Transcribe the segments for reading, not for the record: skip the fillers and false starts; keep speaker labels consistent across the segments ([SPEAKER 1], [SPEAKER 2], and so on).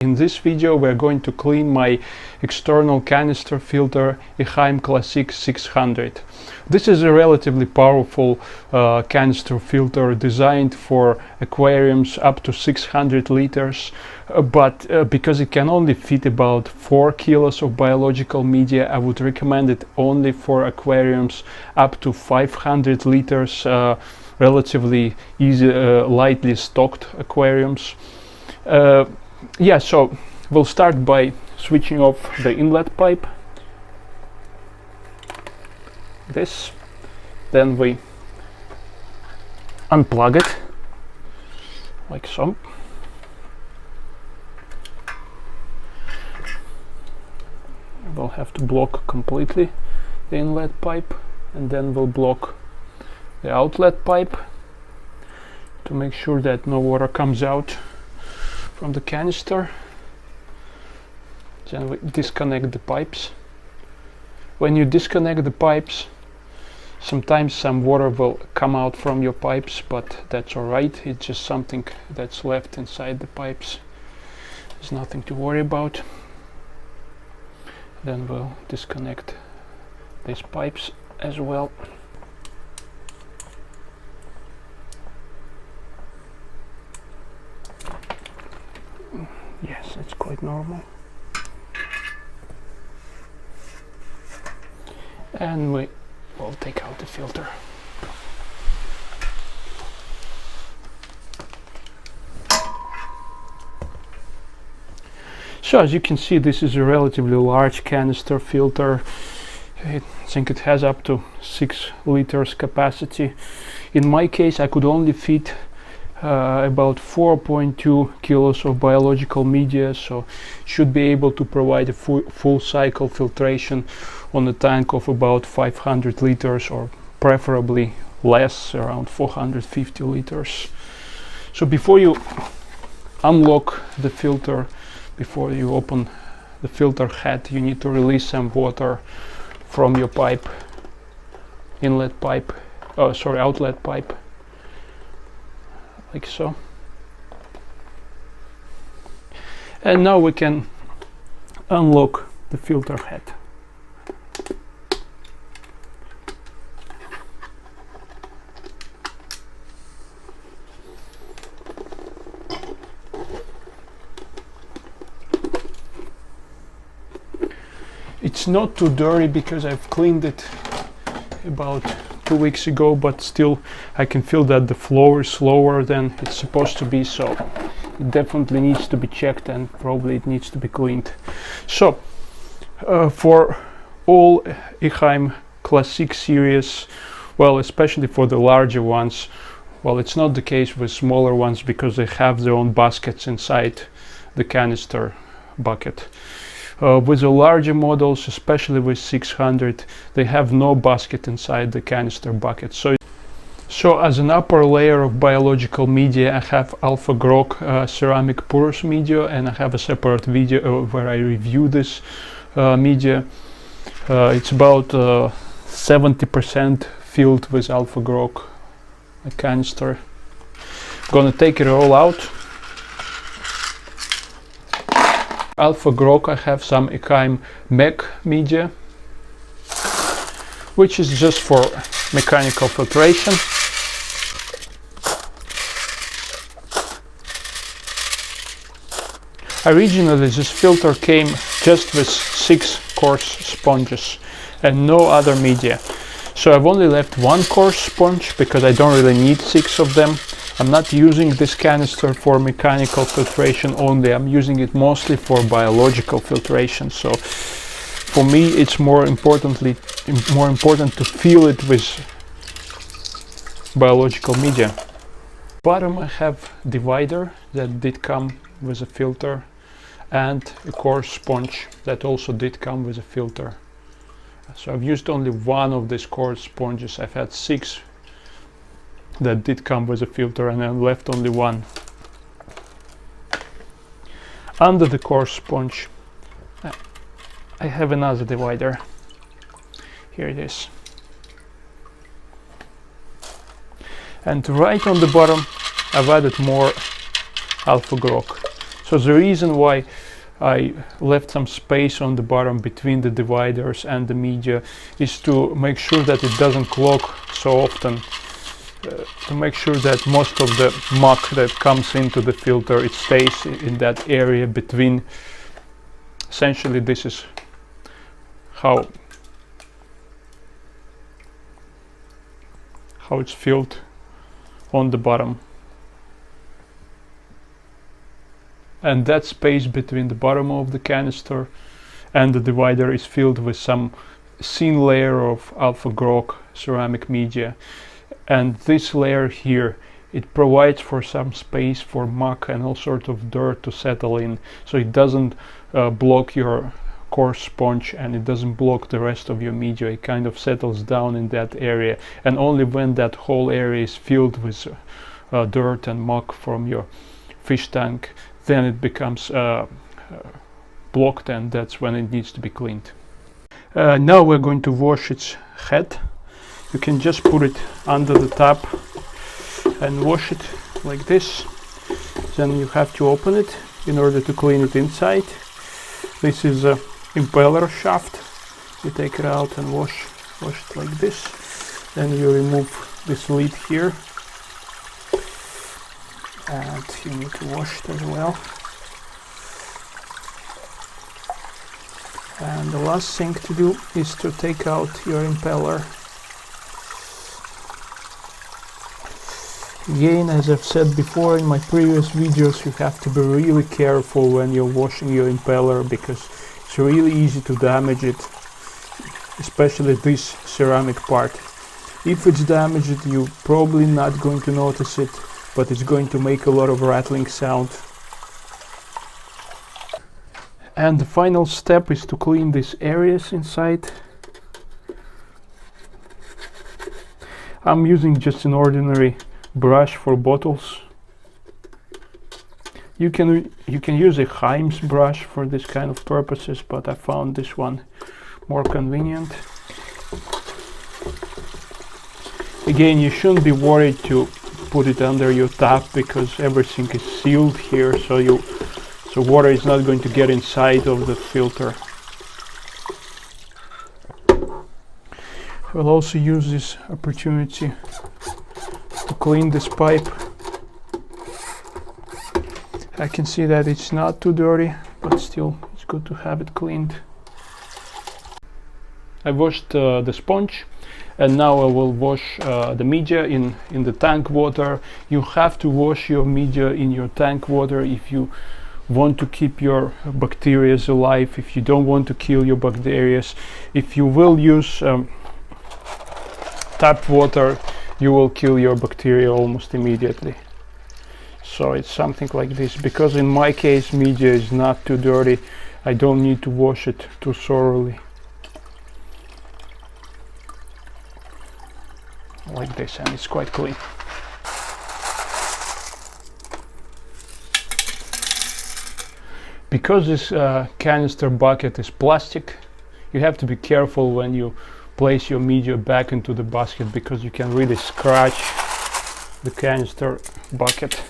[SPEAKER 1] In this video we're going to clean my external canister filter Eheim Classic 600. This is a relatively powerful canister filter designed for aquariums up to 600 liters, but because it can only fit about 4 kilos of biological media, I would recommend it only for aquariums up to 500 liters, relatively easy, lightly stocked aquariums. Yeah, so we'll start by switching off the inlet pipe, this, then we unplug it like so. We'll have to block completely the inlet pipe, and then we'll block the outlet pipe to make sure that no water comes out from the canister. Then we disconnect the pipes. When you disconnect the pipes, sometimes some water will come out from your pipes, but that's alright, it's just something that's left inside the pipes. There's nothing to worry about. Then we'll disconnect these pipes as well. Yes, it's quite normal. And we will take out the filter. So as you can see, this is a relatively large canister filter. I think it has up to 6 liters capacity. In my case, I could only fit about 4.2 kilos of biological media, so should be able to provide a full cycle filtration on a tank of about 500 liters, or preferably less, around 450 liters. So before you unlock the filter, before you open the filter head, you need to release some water from your pipe, outlet pipe, like so. And now we can unlock the filter head. It's not too dirty because I've cleaned it about 2 weeks ago, but still I can feel that the flow is slower than it's supposed to be, so it definitely needs to be checked and probably it needs to be cleaned. So for all Eheim Classic series, well, especially for the larger ones, well, it's not the case with smaller ones because they have their own baskets inside the canister bucket. With the larger models, especially with 600, they have no basket inside the canister bucket. So as an upper layer of biological media, I have Alpha Grok ceramic porous media, and I have a separate video where I review this media. It's about 70% filled with Alpha Grok canister. I'm gonna take it all out. Alpha Grok, I have some Eheim Mech media, which is just for mechanical filtration. Originally this filter came just with 6 coarse sponges and no other media. So I've only left 1 coarse sponge because I don't really need 6 of them. I'm not using this canister for mechanical filtration only, I'm using it mostly for biological filtration. So for me it's more important to fill it with biological media. Bottom I have divider that did come with a filter, and a coarse sponge that also did come with a filter. So I've used only 1 of these coarse sponges. I've had 6 that did come with a filter, and then left only 1. Under the coarse sponge I have another divider. Here it is. And right on the bottom I've added more Alpha Grok. So the reason why I left some space on the bottom between the dividers and the media is to make sure that it doesn't clog so often, to make sure that most of the muck that comes into the filter, it stays in that area between. Essentially, this is how it's filled on the bottom. And that space between the bottom of the canister and the divider is filled with some thin layer of alpha grog ceramic media. And this layer here, it provides for some space for muck and all sorts of dirt to settle in, so it doesn't block your coarse sponge and it doesn't block the rest of your media. It kind of settles down in that area, and only when that whole area is filled with dirt and muck from your fish tank, then it becomes blocked, and that's when it needs to be cleaned. Now we're going to wash its head. You can just put it under the tap and wash it like this. Then you have to open it in order to clean it inside. This is a impeller shaft. You take it out and wash it like this. Then you remove this lid here, and you need to wash it as well. And the last thing to do is to take out your impeller. Again, as I've said before in my previous videos, you have to be really careful when you're washing your impeller, because it's really easy to damage it, especially this ceramic part. If it's damaged, you're probably not going to notice it, but it's going to make a lot of rattling sound. And the final step is to clean these areas inside. I'm using just an ordinary brush for bottles. You can use a Eheim's brush for this kind of purposes, but I found this one more convenient. Again, you shouldn't be worried to put it under your tap, because everything is sealed here, so water is not going to get inside of the filter. I will also use this opportunity to clean this pipe. I can see that it's not too dirty, but still it's good to have it cleaned. I washed the sponge, and now I will wash the media in the tank water. You have to wash your media in your tank water if you want to keep your bacteria alive, if you don't want to kill your bacteria. If you will use tap water, you will kill your bacteria almost immediately. So it's something like this. Because in my case media is not too dirty, I don't need to wash it too thoroughly. Like this, and it's quite clean. Because this canister bucket is plastic, you have to be careful when you place your media back into the basket, because you can really scratch the canister bucket.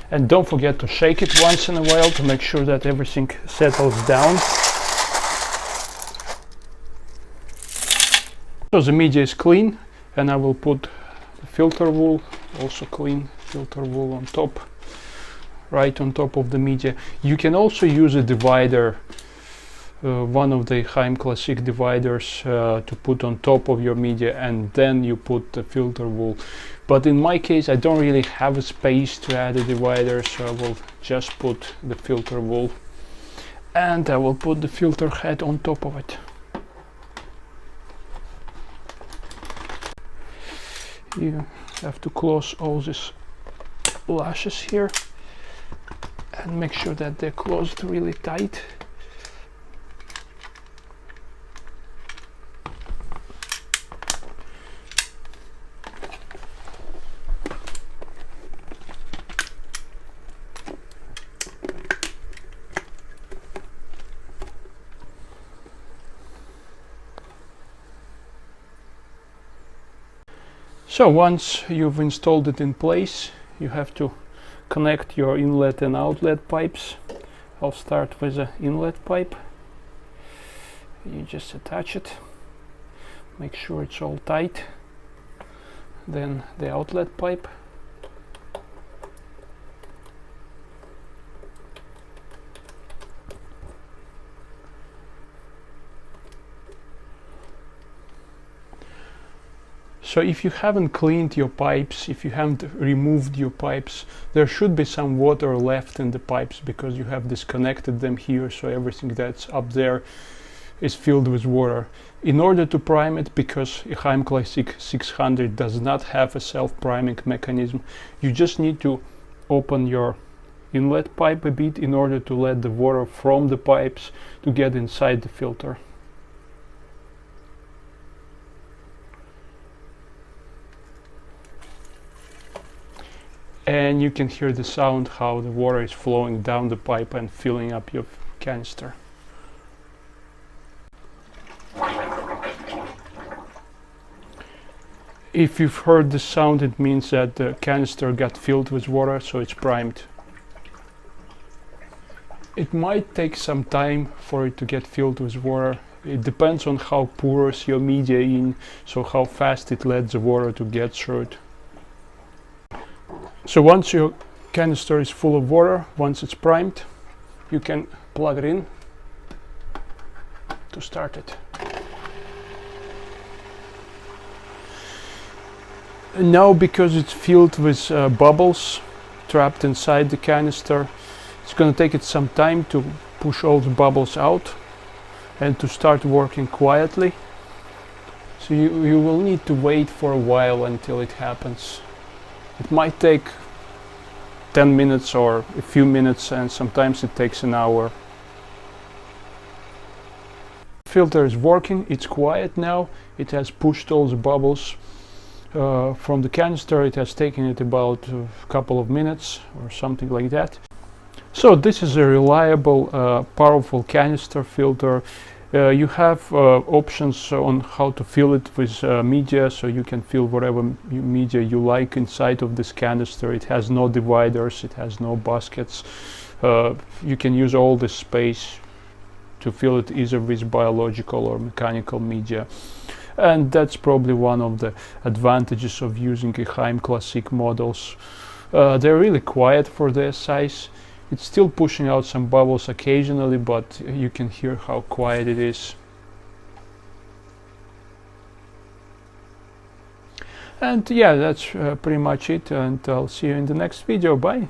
[SPEAKER 1] And don't forget to shake it once in a while to make sure that everything settles down. So the media is clean, and I will put the filter wool, also clean filter wool, on top, right on top of the media. You can also use a divider, one of the Eheim classic dividers, to put on top of your media, and then you put the filter wool. But in my case, I don't really have a space to add a divider, so I will just put the filter wool, and I will put the filter head on top of it. You have to close all these lashes here and make sure that they're closed really tight. So once you've installed it in place, you have to connect your inlet and outlet pipes. I'll start with the inlet pipe. You just attach it, make sure it's all tight. Then the outlet pipe. So if you haven't cleaned your pipes, if you haven't removed your pipes, there should be some water left in the pipes because you have disconnected them here, so everything that's up there is filled with water. In order to prime it, because Eheim Classic 600 does not have a self-priming mechanism, you just need to open your inlet pipe a bit in order to let the water from the pipes to get inside the filter. And you can hear the sound how the water is flowing down the pipe and filling up your canister. If you've heard the sound, it means that the canister got filled with water, so it's primed. It might take some time for it to get filled with water. It depends on how porous your media is, so how fast it lets the water to get through it. So once your canister is full of water, once it's primed, you can plug it in to start it. And now, because it's filled with bubbles trapped inside the canister, it's going to take it some time to push all the bubbles out and to start working quietly. So you will need to wait for a while until it happens. It might take 10 minutes or a few minutes, and sometimes it takes an hour. The filter is working, it's quiet now, it has pushed all the bubbles from the canister. It has taken it about a couple of minutes or something like that. So this is a reliable, powerful canister filter. You have options on how to fill it with media, so you can fill whatever media you like inside of this canister. It has no dividers, it has no baskets. You can use all this space to fill it either with biological or mechanical media. And that's probably one of the advantages of using Eheim Classic models. They're really quiet for their size. It's still pushing out some bubbles occasionally, but you can hear how quiet it is. And yeah, that's pretty much it, and I'll see you in the next video. Bye!